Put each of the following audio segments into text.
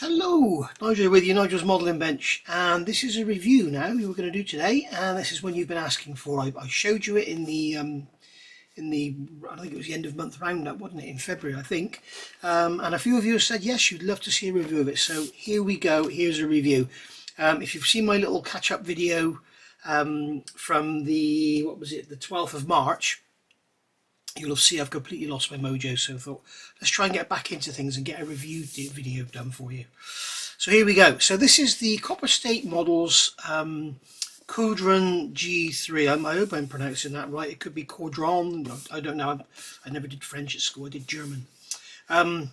Hello, Nigel with you, Nigel's Modelling Bench, and this is a review now we were going to do today, and this is one you've been asking for. I showed you it in the I think it was the end of month roundup, wasn't it, in February I think, and a few of you have said yes, you'd love to see a review of it, so here we go. Here's a review. If you've seen my little catch-up video from the, what was it, the 12th of March, you'll see I've completely lost my mojo, so I thought let's try and get back into things and get a review video done for you. So here we go. So this is the Copper State Models Caudron G.III. I hope I'm pronouncing that right. It could be Caudron, I don't know. I never did French at school, I did German. But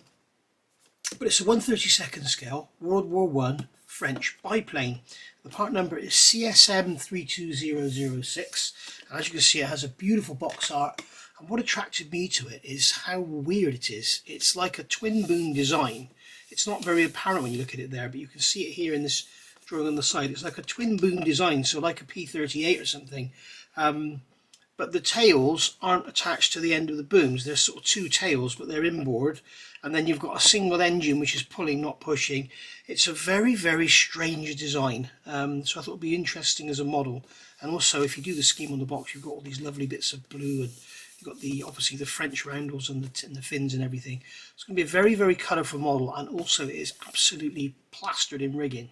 it's a 1/32 scale, World War I, French biplane. The part number is CSM 32006. As you can see, it has a beautiful box art. And what attracted me to it is how weird it is. It's like a twin boom design. It's not very apparent when you look at it there, but you can see it here in this drawing on the side. It's like a twin boom design, so like a P38 or something. But the tails aren't attached to the end of the booms. There's sort of two tails, but they're inboard. And then you've got a single engine, which is pulling, not pushing. It's a very, very strange design. So I thought it would be interesting as a model. And also, if you do the scheme on the box, you've got all these lovely bits of blue, and you've got the obviously the French roundels and the fins and everything. It's going to be a very, very colourful model, and also it is absolutely plastered in rigging.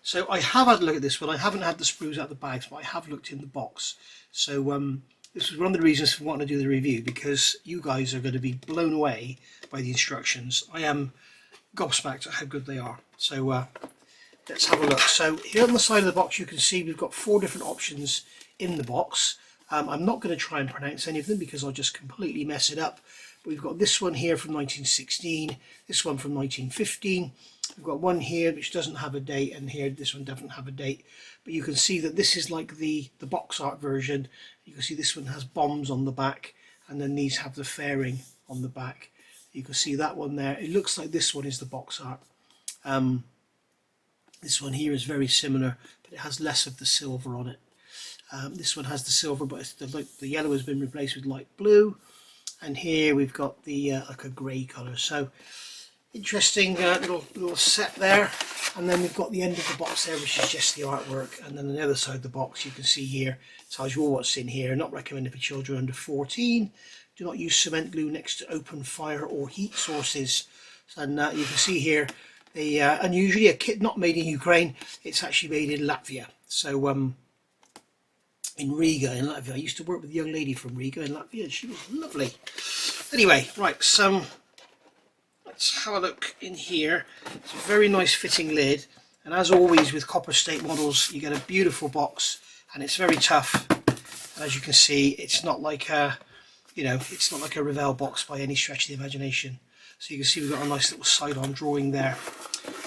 So I have had a look at this one. I haven't had the sprues out of the bags, but I have looked in the box. So this was one of the reasons for wanting to do the review, because you guys are going to be blown away by the instructions. I am gobsmacked at how good they are. So let's have a look. So here on the side of the box you can see we've got 4 different options in the box. I'm not going to try and pronounce any of them because I'll just completely mess it up. But we've got this one here from 1916, this one from 1915. We've got one here which doesn't have a date, and here this one doesn't have a date. But you can see that this is like the box art version. You can see this one has bombs on the back, and then these have the fairing on the back. You can see that one there. It looks like this one is the box art. This one here is very similar, but it has less of the silver on it. This one has the silver, but it's the yellow has been replaced with light blue. And here we've got the like a grey colour. So interesting little set there. And then we've got the end of the box there, which is just the artwork. And then on the other side of the box, you can see here, it tells you all what's in here. Not recommended for children under 14. Do not use cement glue next to open fire or heat sources. And you can see here, unusually a kit not made in Ukraine. It's actually made in Latvia. So in Riga in Latvia. I used to work with a young lady from Riga in Latvia, and she was lovely. Anyway, right, so let's have a look in here. It's a very nice fitting lid, and as always with Copper State models, you get a beautiful box, and it's very tough. And as you can see, it's not like a, it's not like a Revell box by any stretch of the imagination. So you can see we've got a nice little side-on drawing there.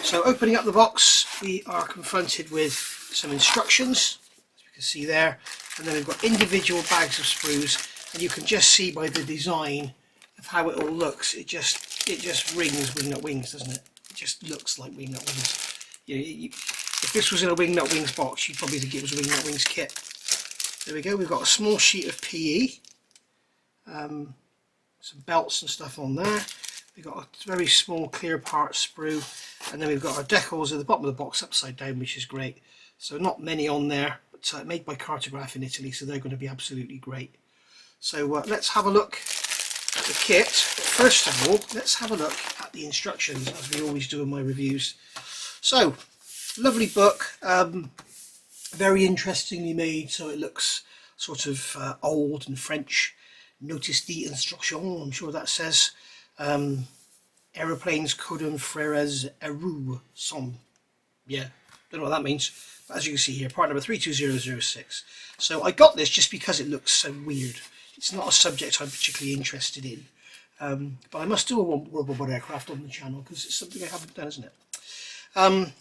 So opening up the box, we are confronted with some instructions, as you can see there, and then we've got individual bags of sprues, and you can just see by the design of how it all looks, it just rings Wingnut Wings, doesn't it? It just looks like Wingnut Wings. If this was in a Wingnut Wings box, you'd probably think it was a Wingnut Wings kit. There we go. We've got a small sheet of PE, some belts and stuff on there. We've got a very small clear part sprue, and then we've got our decals at the bottom of the box upside down, which is great. So not many on there, but made by Caudron in Italy, so they're going to be absolutely great. So let's have a look at the kit. First of all, let's have a look at the instructions, as we always do in my reviews. So, lovely book, very interestingly made, so it looks sort of old and French. Notice the instruction, I'm sure that says aeroplanes Caudron frères Eru sont. Yeah, don't know what that means, but as you can see here, part number 32006. So I got this just because it looks so weird. It's not a subject I'm particularly interested in, but I must do a World War I aircraft on the channel because it's something I haven't done, isn't it?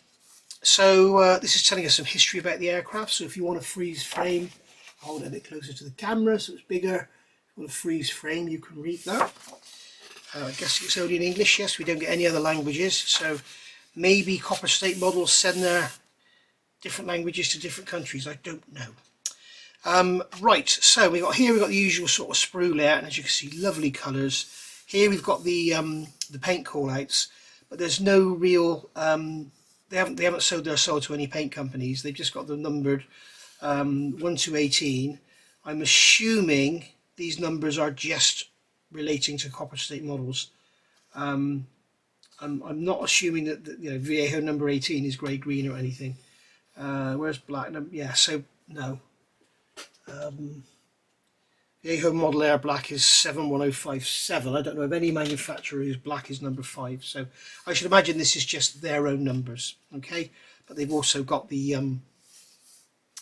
So this is telling us some history about the aircraft. So if you want a freeze frame, hold it a bit closer to the camera so it's bigger. If you want a freeze frame, you can read that. I guess it's only in English. Yes, we don't get any other languages, so maybe Copper State models send their different languages to different countries. I don't know. Right, so we've got the usual sort of sprue layout, and as you can see, lovely colours. Here we've got the paint call outs, but there's no real, they haven't sold their sold to any paint companies. They've just got them numbered 1 to 18. I'm assuming these numbers are just relating to copper state models. I'm not assuming that Viejo number 18 is grey green or anything. Where's black? Yeah, so no. Viejo Model Air black is 71057. I don't know of any manufacturer whose black is number 5. So I should imagine this is just their own numbers. Okay, but they've also got the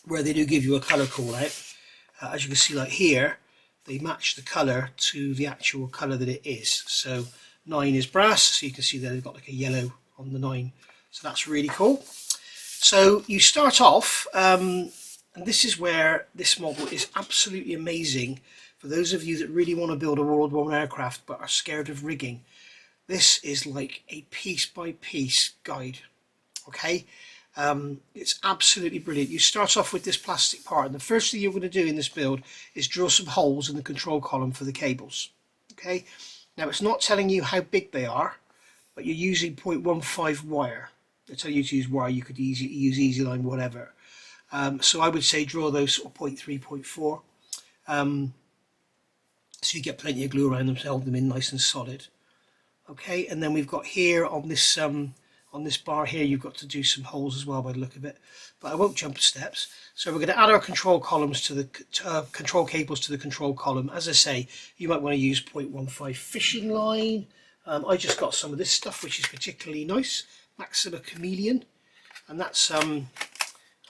where they do give you a colour call out. As you can see, like here, they match the colour to the actual colour that it is. So 9 is brass, so you can see there they've got like a yellow on the 9. So that's really cool. So you start off, and this is where this model is absolutely amazing for those of you that really want to build a World War I aircraft but are scared of rigging. This is like a piece by piece guide. Okay, it's absolutely brilliant. You start off with this plastic part, and the first thing you're going to do in this build is drill some holes in the control column for the cables. Okay, now it's not telling you how big they are, but you're using 0.15 wire. They tell you to use wire, you could use easy line, whatever. So I would say draw those sort of 0.3, 0.4, so you get plenty of glue around them to hold them in nice and solid. Okay, and then we've got here on this bar here, you've got to do some holes as well by the look of it, but I won't jump steps. So we're going to add our control columns to the control cables to the control column. As I say, you might want to use 0.15 fishing line. I just got some of this stuff, which is particularly nice, Maxima Chameleon, and that's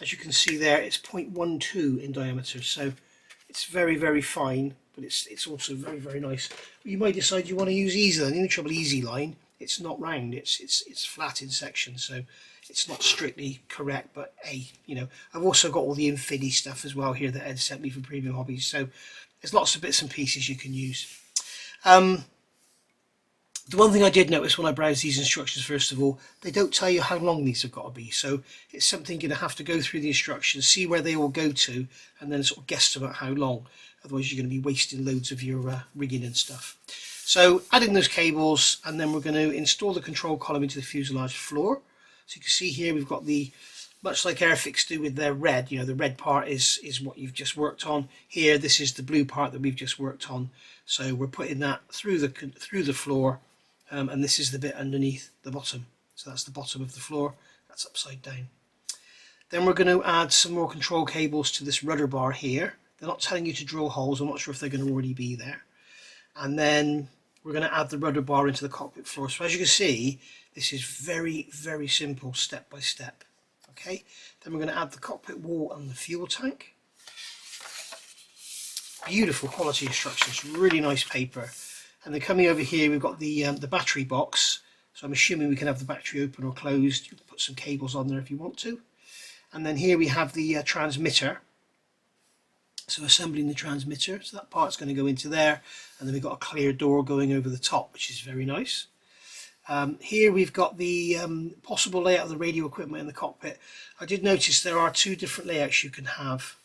as you can see there, it's 0.12 in diameter, so it's very, very fine, but it's also very, very nice. You might decide you want to use easy line. The only trouble, easy line, it's not round, it's flat in section, so it's not strictly correct, but hey, you know, I've also got all the Infinity stuff as well here that Ed sent me for Premium Hobbies, so there's lots of bits and pieces you can use. The one thing I did notice when I browsed these instructions, first of all, they don't tell you how long these have got to be, so it's something you're going to have to go through the instructions, see where they all go to, and then sort of guesstimate how long. Otherwise you're going to be wasting loads of your rigging and stuff. So adding those cables, and then we're going to install the control column into the fuselage floor. So you can see here we've got the, much like Airfix do with their red, you know, the red part is what you've just worked on. Here, this is the blue part that we've just worked on. So we're putting that through the floor. And this is the bit underneath the bottom, so that's the bottom of the floor, that's upside down. Then we're going to add some more control cables to this rudder bar here. They're not telling you to drill holes, I'm not sure if they're going to already be there. And then we're going to add the rudder bar into the cockpit floor. So as you can see, this is very, very simple, step by step. Okay, then we're going to add the cockpit wall and the fuel tank. Beautiful quality instructions, really nice paper. And then coming over here, we've got the battery box. So I'm assuming we can have the battery open or closed. You can put some cables on there if you want to. And then here we have the transmitter. So assembling the transmitter. So that part's going to go into there. And then we've got a clear door going over the top, which is very nice. Here we've got the possible layout of the radio equipment in the cockpit. I did notice there are 2 different layouts you can have.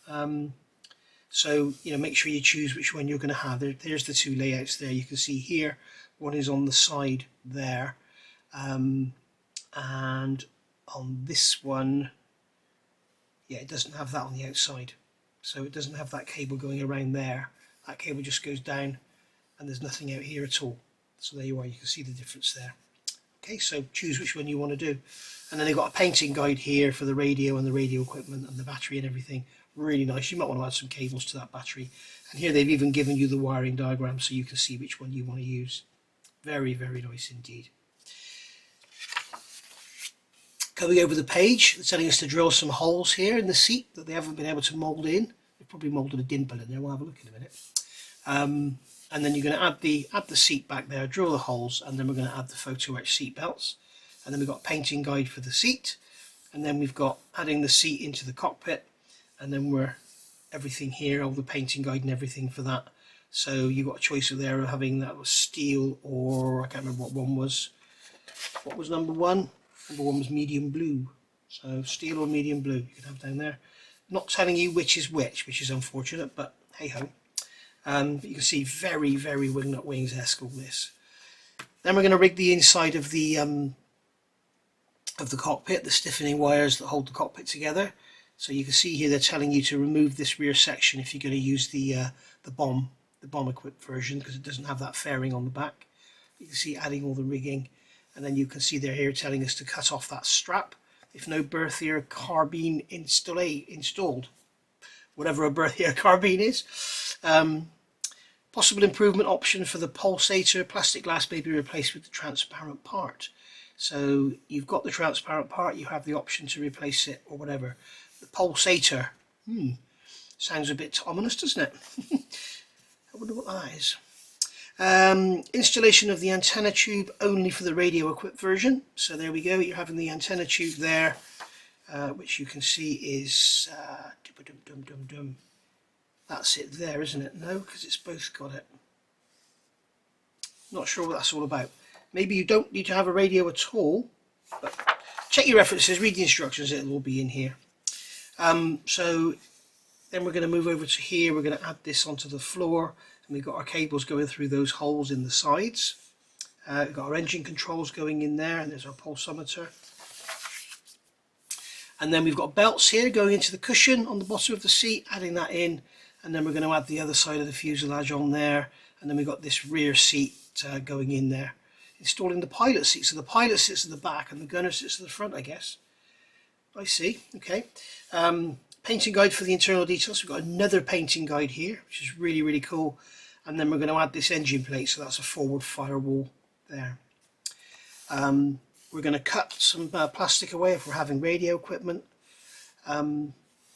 So, you know, make sure you choose which one you're going to have. There's the 2 layouts there. You can see here, one is on the side there. And on this one, yeah, it doesn't have that on the outside. So it doesn't have that cable going around there. That cable just goes down and there's nothing out here at all. So there you are, you can see the difference there. Okay, so choose which one you want to do. And then they've got a painting guide here for the radio and the radio equipment and the battery and everything. Really nice. You might want to add some cables to that battery. And here they've even given you the wiring diagram so you can see which one you want to use. Very, very nice indeed. Coming over the page, they're telling us to drill some holes here in the seat that they haven't been able to mould in. They've probably moulded a dimple in there. We'll have a look in a minute. And then you're going to add the seat back there, drill the holes, and then we're going to add the photo etch seat belts. And then we've got a painting guide for the seat. And then we've got adding the seat into the cockpit. And then we're everything here, all the painting guide and everything for that. So you got a choice of there of having that was steel, or I can't remember what one was. What was number 1? Number 1 was medium blue. So steel or medium blue you can have down there. Not telling you which is which is unfortunate, but hey ho. But you can see very, very wingnut wings escort this. Then we're going to rig the inside of the cockpit, the stiffening wires that hold the cockpit together. So you can see here they're telling you to remove this rear section if you're going to use the bomb equipped version, because it doesn't have that fairing on the back. You can see adding all the rigging, and then you can see they're here telling us to cut off that strap if no Berthier carbine installed, whatever a Berthier carbine is. Possible improvement option for the pulsator, plastic glass may be replaced with the transparent part. So you've got the transparent part, you have the option to replace it or whatever. The pulsator, sounds a bit ominous, doesn't it? I wonder what that is. Installation of the antenna tube only for the radio equipped version. So there we go, you're having the antenna tube there, which you can see is that's it there, isn't it? No, because it's both got it. Not sure what that's all about. Maybe you don't need to have a radio at all, but check your references, read the instructions, it'll all be in here. So then we're going to move over to here, we're going to add this onto the floor, and we've got our cables going through those holes in the sides. We've got our engine controls going in there, and there's our pulsometer. And then we've got belts here going into the cushion on the bottom of the seat, adding that in, and then we're going to add the other side of the fuselage on there, and then we've got this rear seat going in there. Installing the pilot seat, so the pilot sits at the back and the gunner sits at the front, I guess. I see, okay. Painting guide for the internal details. We've got another painting guide here, which is really, really cool. And then we're going to add this engine plate, so that's a forward firewall there. We're going to cut some plastic away if we're having radio equipment.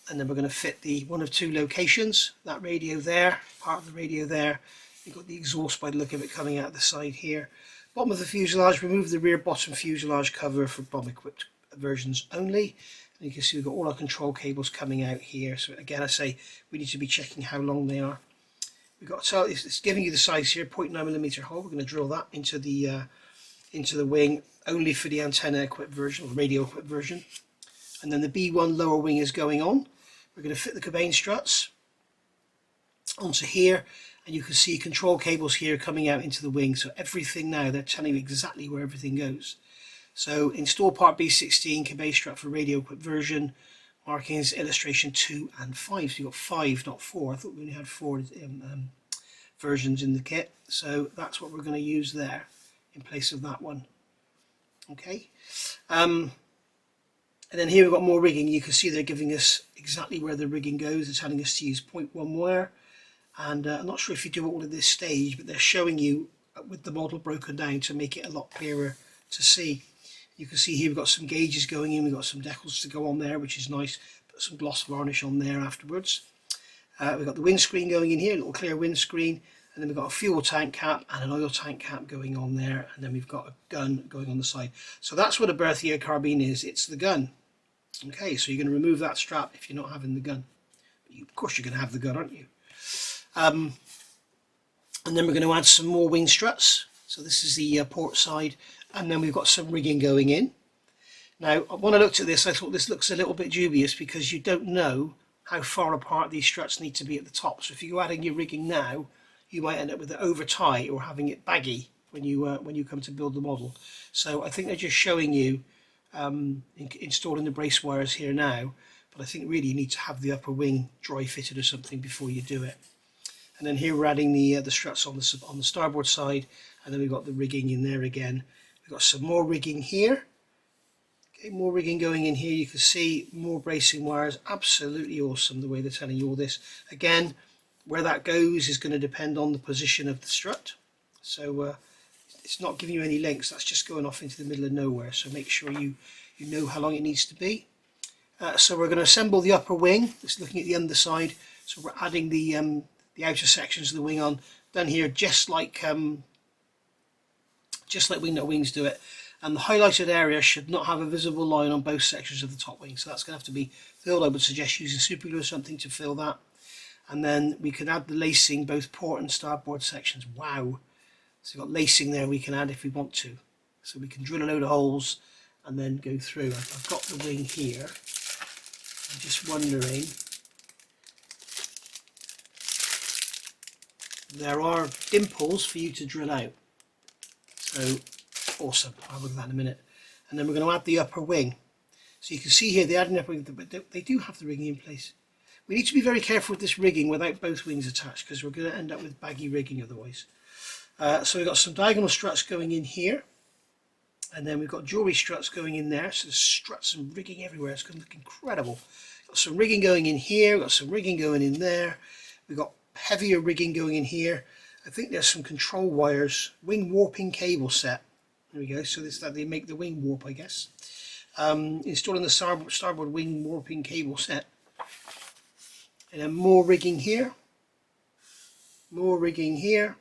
And then we're going to fit the one of two locations, that radio there, part of the radio there. You've got the exhaust by the look of it coming out the side here. Bottom of the fuselage, remove the rear bottom fuselage cover for bomb equipped versions only. And you can see we've got all our control cables coming out here. So again, I say we need to be checking how long they are. We've got, so it's giving you the size here, 0.9mm hole. We're going to drill that into the wing only for the antenna equipped version, or radio equipped version. And then the B1 lower wing is going on. We're going to fit the cabane struts onto here, and you can see control cables here coming out into the wing. So everything now, they're telling you exactly where everything goes. So install part B16, cabane strut for radio equipped version, markings, illustration 2 and 5. So you've got 5, not 4. I thought we only had 4 versions in the kit. So that's what we're going to use there in place of that one. Okay. And then here we've got more rigging. You can see they're giving us exactly where the rigging goes. They're telling us to use 0.1 wire. And I'm not sure if you do it all at this stage, but they're showing you with the model broken down to make it a lot clearer to see. You can see here we've got some gauges going in. We've got some decals to go on there, which is nice. Put some gloss varnish on there afterwards. We've got the windscreen going in here, a little clear windscreen. And then we've got a fuel tank cap and an oil tank cap going on there. And then we've got a gun going on the side. So that's what a Berthier carbine is. It's the gun. Okay, so you're going to remove that strap if you're not having the gun. But of course you're going to have the gun, aren't you? And then we're going to add some more wing struts. So this is the port side. And then we've got some rigging going in. Now, when I looked at this, I thought this looks a little bit dubious because you don't know how far apart these struts need to be at the top. So if you go adding your rigging now, you might end up with it over tight or having it baggy when you come to build the model. So I think they're just showing you installing the brace wires here now, but I think really you need to have the upper wing dry fitted or something before you do it. And then here we're adding the struts on the starboard side, and then we've got the rigging in there again. We've got some more rigging here. Okay, more rigging going in here. You can see more bracing wires. Absolutely awesome the way they're telling you all this. Again, where that goes is going to depend on the position of the strut. So it's not giving you any links, that's just going off into the middle of nowhere, so make sure you know how long it needs to be. So we're going to assemble the upper wing, just looking at the underside. So we're adding the outer sections of the wing on, done here just like wings do it. And the highlighted area should not have a visible line on both sections of the top wing, so that's going to have to be filled. I would suggest using super glue or something to fill that. And then we can add the lacing, both port and starboard sections. Wow! So we've got lacing there we can add if we want to. So we can drill a load of holes and then go through. I've got the wing here. I'm just wondering, there are dimples for you to drill out. So awesome. I'll look at that in a minute. And then we're going to add the upper wing. So you can see here they add an upper wing, but they do have the rigging in place. We need to be very careful with this rigging without both wings attached, because we're going to end up with baggy rigging otherwise. So we've got some diagonal struts going in here, and then we've got jewellery struts going in there. So there's struts and rigging everywhere. It's going to look incredible. Got some rigging going in here, got some rigging going in there. We've got heavier rigging going in here. I think there's some control wires, wing warping cable set. There we go. So this that they make the wing warp, I guess. Installing the starboard wing warping cable set. And then more rigging here, more rigging here,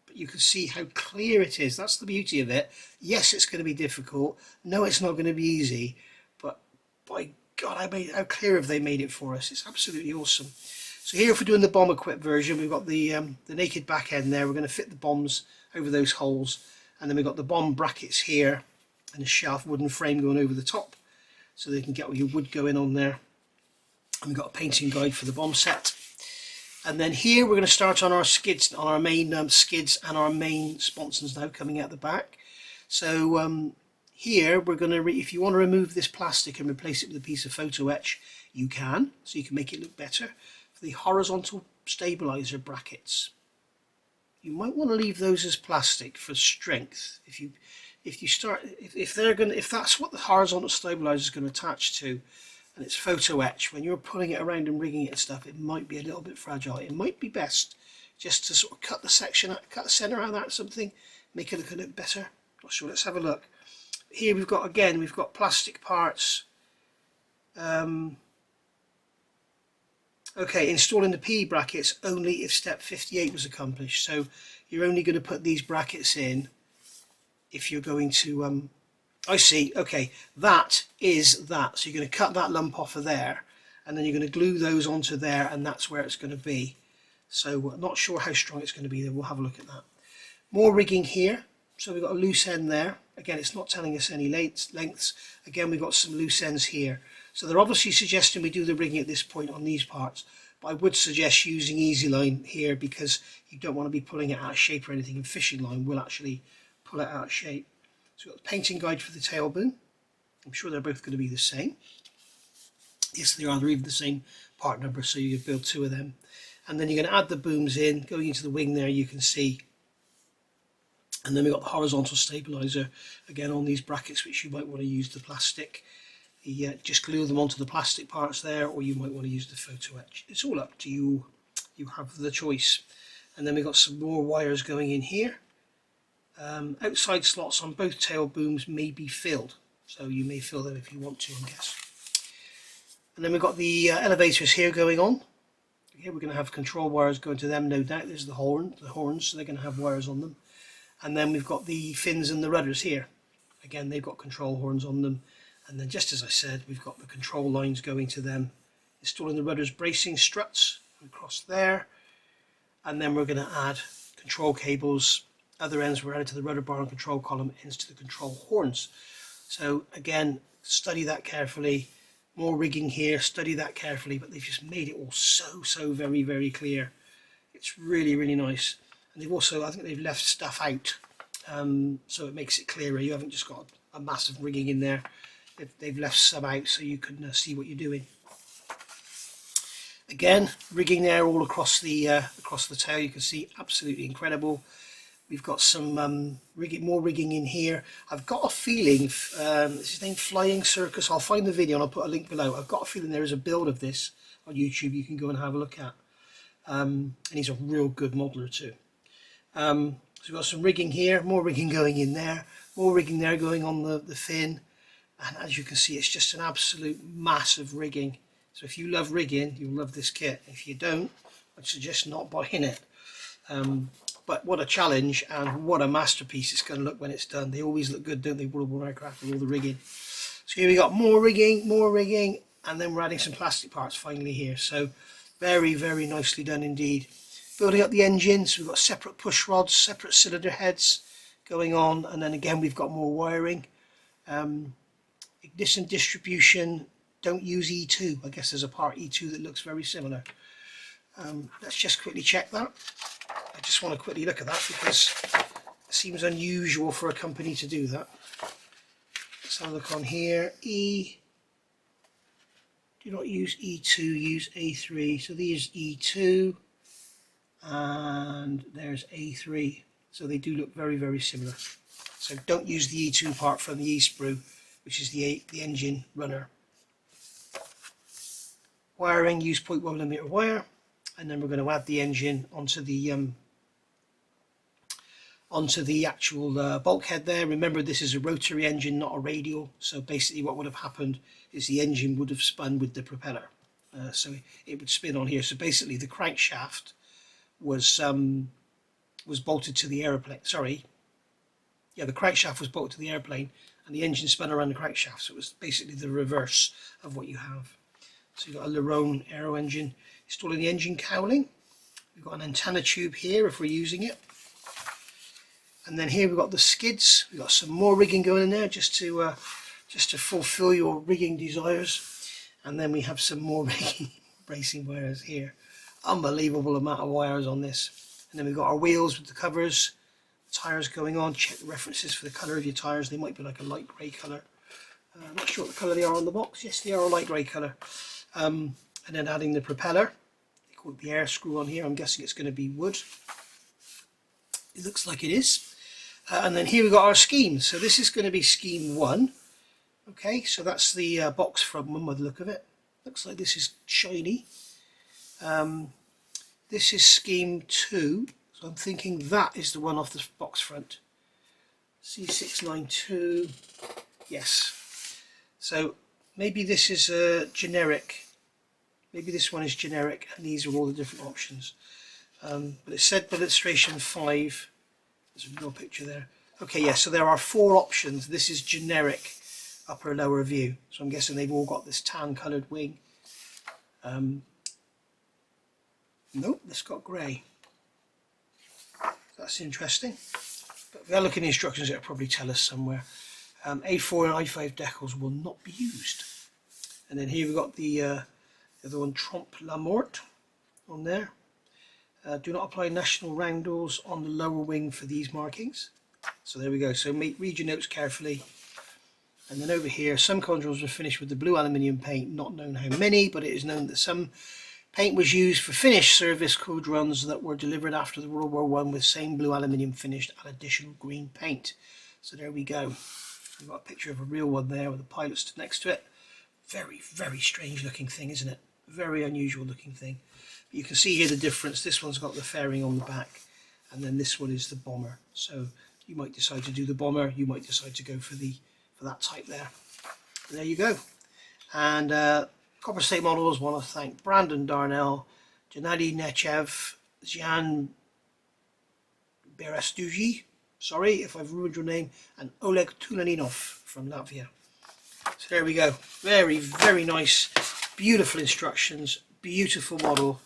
but you can see how clear it is. That's the beauty of it. Yes, it's going to be difficult. No, it's not going to be easy, but by God, how clear have they made it for us? It's absolutely awesome. So here, if we're doing the bomb equipped version, we've got the naked back end there. We're going to fit the bombs over those holes, and then we've got the bomb brackets here and a shaft wooden frame going over the top, so they can get all your wood going on there. And we've got a painting guide for the bomb set. And then here we're going to start on our skids, on our main skids and our main sponsons now coming out the back. So here we're going to, if you want to remove this plastic and replace it with a piece of photo etch, you can, so you can make it look better. For the horizontal stabilizer brackets, you might want to leave those as plastic for strength. If that's what the horizontal stabilizer is going to attach to, and it's photo etch, when you're pulling it around and rigging it and stuff, it might be a little bit fragile. It might be best just to sort of cut the section out, cut the center out of that or something, make it look a little better. Not sure, let's have a look. Here we've got plastic parts. Okay, installing the P brackets only if step 58 was accomplished. So you're only going to put these brackets in if you're going to I see, okay, that is that. So you're going to cut that lump off of there, and then you're going to glue those onto there, and that's where it's going to be. So I'm not sure how strong it's going to be there. We'll have a look at that. More rigging here. So we've got a loose end there. Again, it's not telling us any lengths. Again, we've got some loose ends here. So they're obviously suggesting we do the rigging at this point on these parts, but I would suggest using easy line here, because you don't want to be pulling it out of shape or anything, and fishing line will actually pull it out of shape. So we've got the painting guide for the tail boom. I'm sure they're both going to be the same. Yes, they are. They're even the same part number, so you could build two of them. And then you're going to add the booms in, going into the wing there, you can see. And then we've got the horizontal stabilizer, again on these brackets, which you might want to use the plastic. Just glue them onto the plastic parts there, or you might want to use the photo etch. It's all up to you. You have the choice. And then we've got some more wires going in here. Outside slots on both tail booms may be filled, so you may fill them if you want to, I guess. And then we've got the elevators here going on. Here we're going to have control wires going to them, no doubt. There's the horns, so they're going to have wires on them. And then we've got the fins and the rudders here. Again, they've got control horns on them. And then, just as I said, we've got the control lines going to them. Installing the rudders bracing struts across there. And then we're going to add control cables. Other ends were added to the rudder bar and control column, ends to the control horns. So again, study that carefully. More rigging here, study that carefully, but they've just made it all so very, very clear. It's really, really nice. And they've also, I think they've left stuff out, so it makes it clearer. You haven't just got a massive rigging in there. They've left some out so you can see what you're doing. Again, rigging there all across the tail. You can see absolutely incredible. We've got some more rigging in here. I've got a feeling, this is named Flying Circus. I'll find the video and I'll put a link below. I've got a feeling there is a build of this on YouTube you can go and have a look at. And he's a real good modeler too. So we've got some rigging here, more rigging going in there, more rigging there going on the fin. And as you can see, it's just an absolute massive rigging. So if you love rigging, you'll love this kit. If you don't, I'd suggest not buying it. But what a challenge, and what a masterpiece it's going to look when it's done. They always look good, don't they, World War aircraft with all the rigging. So here we got more rigging, and then we're adding some plastic parts finally here. So very, very nicely done indeed. Building up the engine, so we've got separate push rods, separate cylinder heads going on, and then again we've got more wiring. Ignition distribution, don't use E2. I guess there's a part E2 that looks very similar. Let's just quickly check that. I just want to quickly look at that because there's seems unusual for a company to do that. Let's have a look on here. Do not use E2, use A3. So these E2 and there's A3. So they do look very, very similar. So don't use the E2 part from the E-sprue, which is the engine runner. Wiring, use 0.1mm wire, and then we're going to add the engine onto the actual bulkhead there. Remember, this is a rotary engine, not a radial, so basically what would have happened is the engine would have spun with the propeller, so it would spin on here. So basically the crankshaft was bolted to the aeroplane. The crankshaft was bolted to the airplane and the engine spun around the crankshaft, so it was basically the reverse of what you have. So you've got a Lerone aero engine. Installing the engine cowling. We've got an antenna tube here if we're using it. And then here we've got the skids. We've got some more rigging going in there just to fulfill your rigging desires. And then we have some more rigging bracing wires here. Unbelievable amount of wires on this. And then we've got our wheels with the covers, tyres going on. Check the references for the colour of your tyres. They might be like a light grey colour. I'm not sure what the colour they are on the box. Yes, they are a light grey colour. And then adding the propeller. They call it the air screw on here. I'm guessing it's going to be wood. It looks like it is. And then here we've got our scheme. So this is going to be scheme 1. Okay, so that's the box front one by the look of it. Looks like this is shiny. This is scheme 2. So I'm thinking that is the one off the box front. C692. Yes. So maybe this is a generic. Maybe this one is generic and these are all the different options. But it said illustration 5. There's a real picture there. Okay, yeah, so there are 4 options. This is generic upper lower view. So I'm guessing they've all got this tan coloured wing. Nope, it's got grey. That's interesting. But if we look in the instructions, it'll probably tell us somewhere. A4 and I5 decals will not be used. And then here we've got the other one, Trompe la Mort, on there. Do not apply national roundels on the lower wing for these markings. So there we go. So read your notes carefully. And then over here, some Caudrons were finished with the blue aluminium paint, not known how many, but it is known that some paint was used for finished service Caudrons that were delivered after the World War I with same blue aluminium finished and additional green paint. So there we go. We've got a picture of a real one there with the pilot stood next to it. Very, very strange looking thing, isn't it? Very unusual looking thing. But you can see here the difference. This one's got the fairing on the back, and then this one is the bomber. So you might decide to do the bomber, you might decide to go for that type there. And there you go. And Copper State Models want to thank Brandon Darnell, Gennady Nechev, Jan Berastuji, sorry if I've ruined your name, and Oleg Tulaninov from Latvia. So there we go. Very, very nice, beautiful instructions, beautiful model.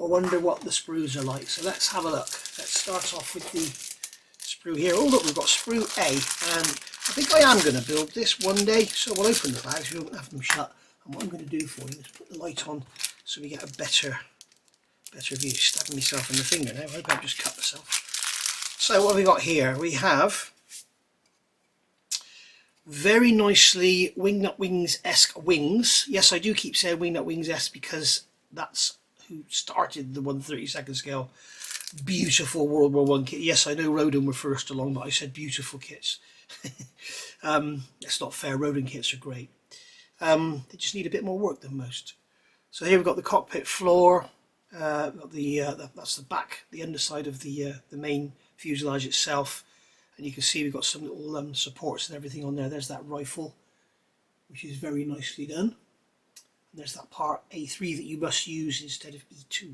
I wonder what the sprues are like. So let's have a look. Let's start off with the sprue here. Oh look, we've got sprue A, and I think I am going to build this one day. So we'll open the bags, we won't have them shut. And what I'm going to do for you is put the light on so we get a better view. Stabbing myself in the finger now. I hope I've just cut myself. So what have we got here? We have very nicely Wingnut Wings-esque wings. Yes, I do keep saying Wingnut Wings-esque because that's who started the 1/32 scale beautiful World War I kit. Yes, I know Rodin were first along, but I said beautiful kits. That's not fair. Rodin kits are great. They just need a bit more work than most. So here we've got the cockpit floor. We've got that's the back, the underside of the main fuselage itself, and you can see we've got some little supports and everything on there. There's that rifle, which is very nicely done. And there's that part A3 that you must use instead of E2.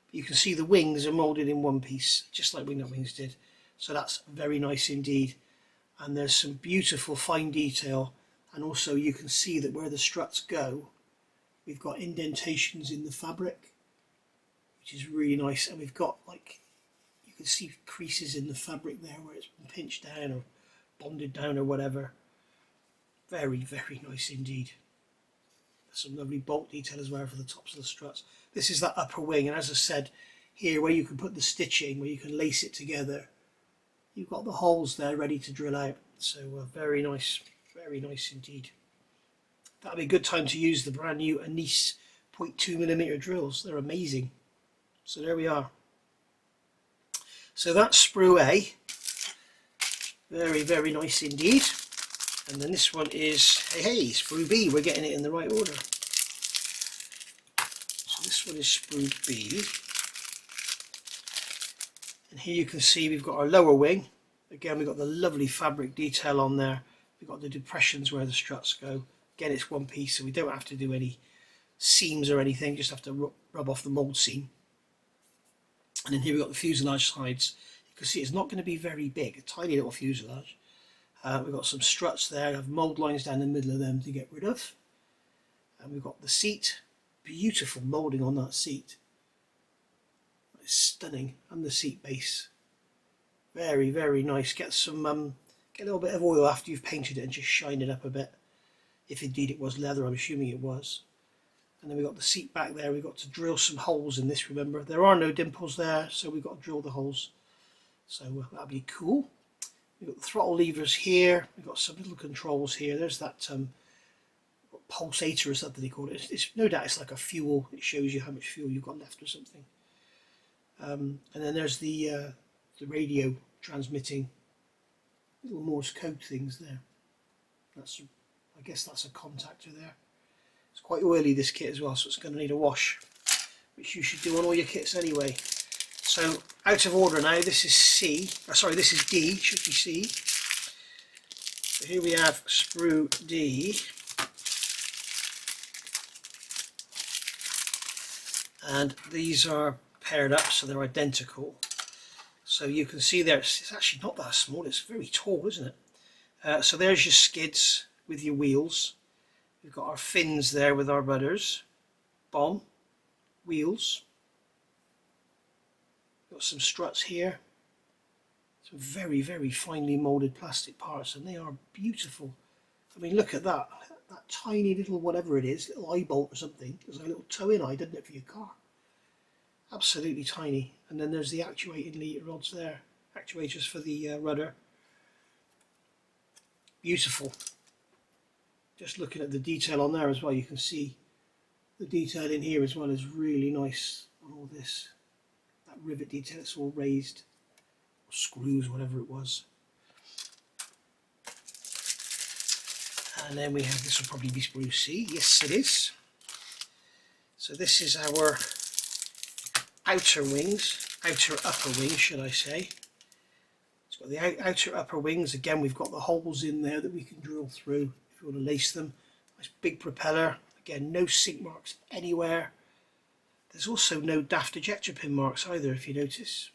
But you can see the wings are moulded in one piece, just like Wingnut Wings did. So that's very nice indeed. And there's some beautiful fine detail. And also you can see that where the struts go, we've got indentations in the fabric, which is really nice. And we've got, like, you can see creases in the fabric there where it's been pinched down or bonded down or whatever. Very, very nice indeed. Some lovely bolt detail as well for the tops of the struts. This is that upper wing, and as I said here, where you can put the stitching, where you can lace it together, you've got the holes there ready to drill out. So very nice indeed. That'll be a good time to use the brand new Anise 0.2mm drills. They're amazing. So there we are. So that's sprue A. Very nice indeed. And then this one is, hey, sprue B. We're getting it in the right order. So this one is sprue B. And here you can see we've got our lower wing. Again, we've got the lovely fabric detail on there. We've got the depressions where the struts go. Again, it's one piece, so we don't have to do any seams or anything, just have to rub off the mould seam. And then here we've got the fuselage sides. You can see it's not going to be very big, a tiny little fuselage. We've got some struts there, I have mould lines down the middle of them to get rid of. And we've got the seat, beautiful moulding on that seat. It's stunning, and the seat base. Very nice. Get some, get a little bit of oil after you've painted it and just shine it up a bit. If indeed it was leather, I'm assuming it was. And then we've got the seat back there. We've got to drill some holes in this, remember. There are no dimples there, so we've got to drill the holes. So that'll be cool. We've got the throttle levers here. We've got some little controls here. There's that pulsator, is that they call it. It's no doubt it's like a fuel. It shows you how much fuel you've got left or something. And then there's the radio transmitting little Morse code things there. I guess that's a contactor there. It's quite oily, this kit as well, so it's going to need a wash, which you should do on all your kits anyway. So out of order now, this is C, sorry, this is D, should be C. So here we have sprue D. And these are paired up, so they're identical. So you can see there, it's actually not that small, it's very tall, isn't it? So there's your skids with your wheels. We've got our fins there with our rudders, bomb, wheels. Got some struts here. Some very finely moulded plastic parts, and they are beautiful. I mean, look at that. That tiny little whatever it is, little eye bolt or something. There's a little toe-in eye, doesn't it, for your car? Absolutely tiny. And then there's the actuating lead rods there. Actuators for the rudder. Beautiful. Just looking at the detail on there as well, you can see the detail in here as well is really nice on all this. That rivet detail, it's all raised, or screws, whatever it was. And then we have, this will probably be sprue C. Yes, it is. So this is our outer wings, outer upper wings, should I say. It's got the outer upper wings. Again, we've got the holes in there that we can drill through if you want to lace them. Nice big propeller. Again, no sink marks anywhere. There's also no daft ejector pin marks either, if you notice.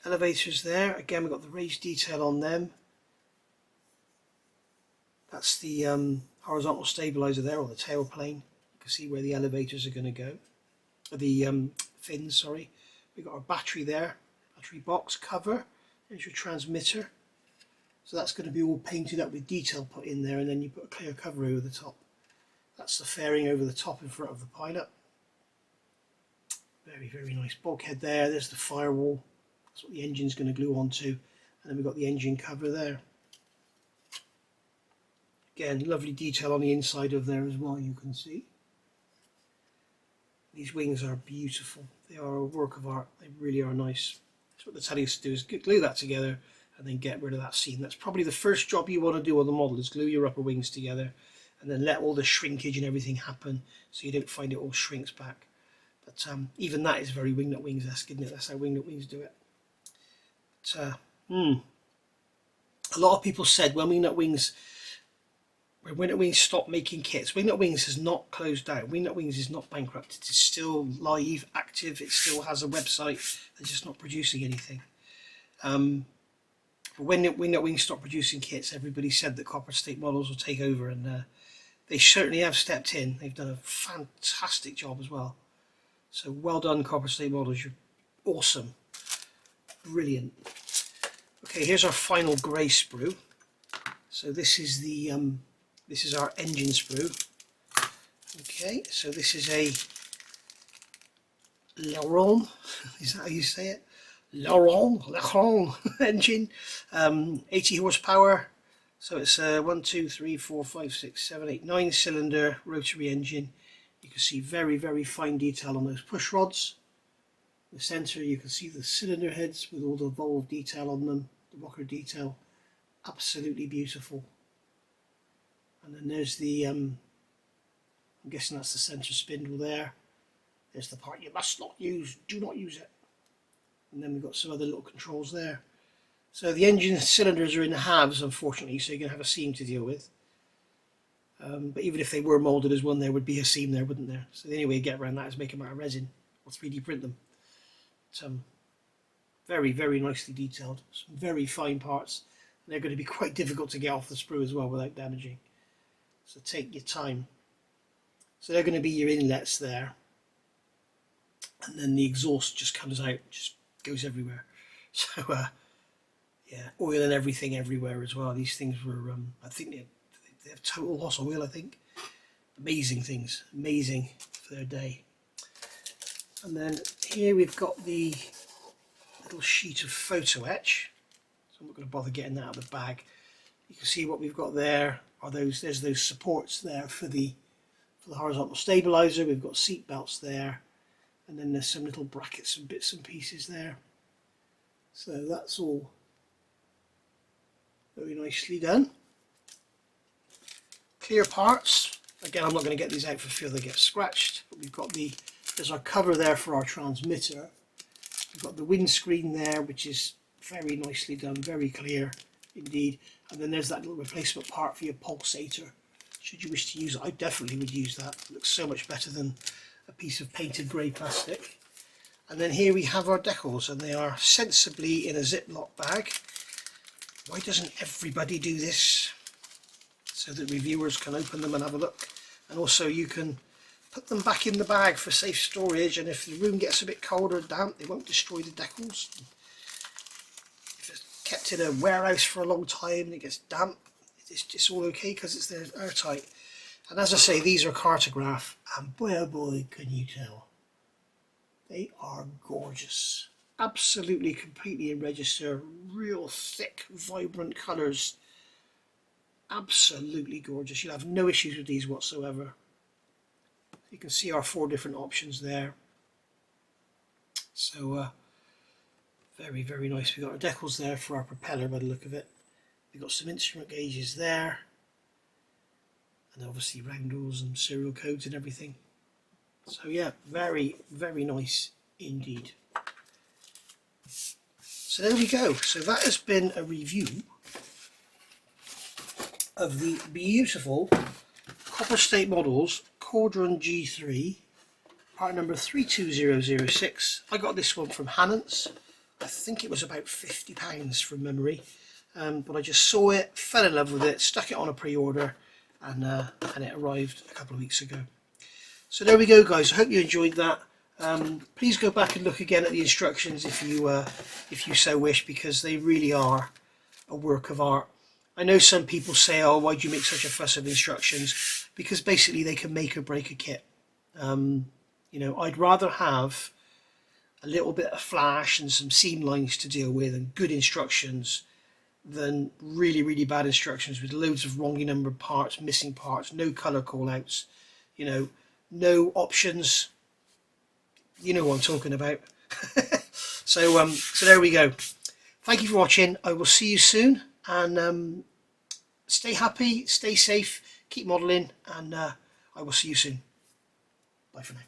Elevators there. Again, we've got the raised detail on them. That's the horizontal stabilizer there, or the tail plane. You can see where the elevators are going to go. The fins, sorry. We've got our battery there, battery box cover. There's your transmitter. So that's going to be all painted up with detail put in there, and then you put a clear cover over the top. That's the fairing over the top in front of the pilot. Very nice bulkhead there. There's the firewall. That's what the engine's going to glue onto. And then we've got the engine cover there. Again, lovely detail on the inside of there as well, you can see. These wings are beautiful. They are a work of art. They really are nice. That's what they tell you to do, is glue that together and then get rid of that seam. That's probably the first job you want to do on the model, is glue your upper wings together and then let all the shrinkage and everything happen so you don't find it all shrinks back. But even that is very Wingnut Wings-esque, isn't it? That's how Wingnut Wings do it. But, a lot of people said when Wingnut Wings stopped making kits, Wingnut Wings has not closed down. Wingnut Wings is not bankrupt. It is still live, active. It still has a website. They're just not producing anything. But when Wingnut Wings stopped producing kits, everybody said that Copper State Models will take over, and they certainly have stepped in. They've done a fantastic job as well. So well done, Copper State Models. You're awesome. Brilliant. Okay, here's our final grey sprue. So this is the this is our engine sprue. Okay, so this is a Laurent, is that how you say it? Caudron engine, 80 horsepower. So it's a 1, 2, 3, 4, 5, 6, 7, 8, 9 cylinder rotary engine. You can see very, very fine detail on those push rods. In the centre you can see the cylinder heads with all the valve detail on them, the rocker detail. Absolutely beautiful. And then there's the, I'm guessing that's the centre spindle there. There's the part you must not use, do not use it. And then we've got some other little controls there. So the engine cylinders are in halves, unfortunately, so you're going to have a seam to deal with. But even if they were moulded as one, there would be a seam there, wouldn't there? So the only way to get around that is make them out of resin or 3D print them. But, very, very nicely detailed. Some very fine parts. And they're going to be quite difficult to get off the sprue as well without damaging. So take your time. So they're going to be your inlets there. And then the exhaust just comes out, just goes everywhere. So, yeah, oil and everything everywhere as well. These things were, I think they have total loss oil, I think. Amazing things, amazing for their day. And then here we've got the little sheet of photo etch. So I'm not going to bother getting that out of the bag. You can see what we've got there are there's those supports there for the horizontal stabilizer. We've got seat belts there, and then there's some little brackets and bits and pieces there. So that's all very nicely done. Clear parts. Again, I'm not going to get these out for fear they get scratched. But we've got there's our cover there for our transmitter. We've got the windscreen there, which is very nicely done, very clear indeed. And then there's that little replacement part for your pulsator. Should you wish to use it, I definitely would use that. It looks so much better than a piece of painted grey plastic. And then here we have our decals, and they are sensibly in a Ziploc bag. Why doesn't everybody do this? So that reviewers can open them and have a look. And also you can put them back in the bag for safe storage, and if the room gets a bit cold or damp, they won't destroy the decals. If it's kept in a warehouse for a long time and it gets damp, it's all okay because they're airtight. And as I say, these are Cartograph, and boy oh boy can you tell. They are gorgeous. Absolutely, completely in register. Real thick, vibrant colours. Absolutely gorgeous. You'll have no issues with these whatsoever. You can see our 4 different options there. So, very, very nice. We've got our decals there for our propeller by the look of it. We've got some instrument gauges there. And obviously roundels and serial codes and everything. So yeah, very, very nice indeed. So there we go. So that has been a review of the beautiful Copper State Models Caudron G.III, part number 32006. I got this one from Hannant's. I think it was about £50 from memory, but I just saw it, fell in love with it, stuck it on a pre-order, and it arrived a couple of weeks ago. So there we go, guys. I hope you enjoyed that. Please go back and look again at the instructions if you so wish, because they really are a work of art. I know some people say, oh, why do you make such a fuss of instructions? Because basically they can make or break a kit. You know, I'd rather have a little bit of flash and some seam lines to deal with and good instructions than really, really bad instructions with loads of wrongly numbered parts, missing parts, no colour call-outs, you know, no options. You know what I'm talking about. So there we go. Thank you for watching. I will see you soon, and stay happy, stay safe, keep modelling, and I will see you soon. Bye for now.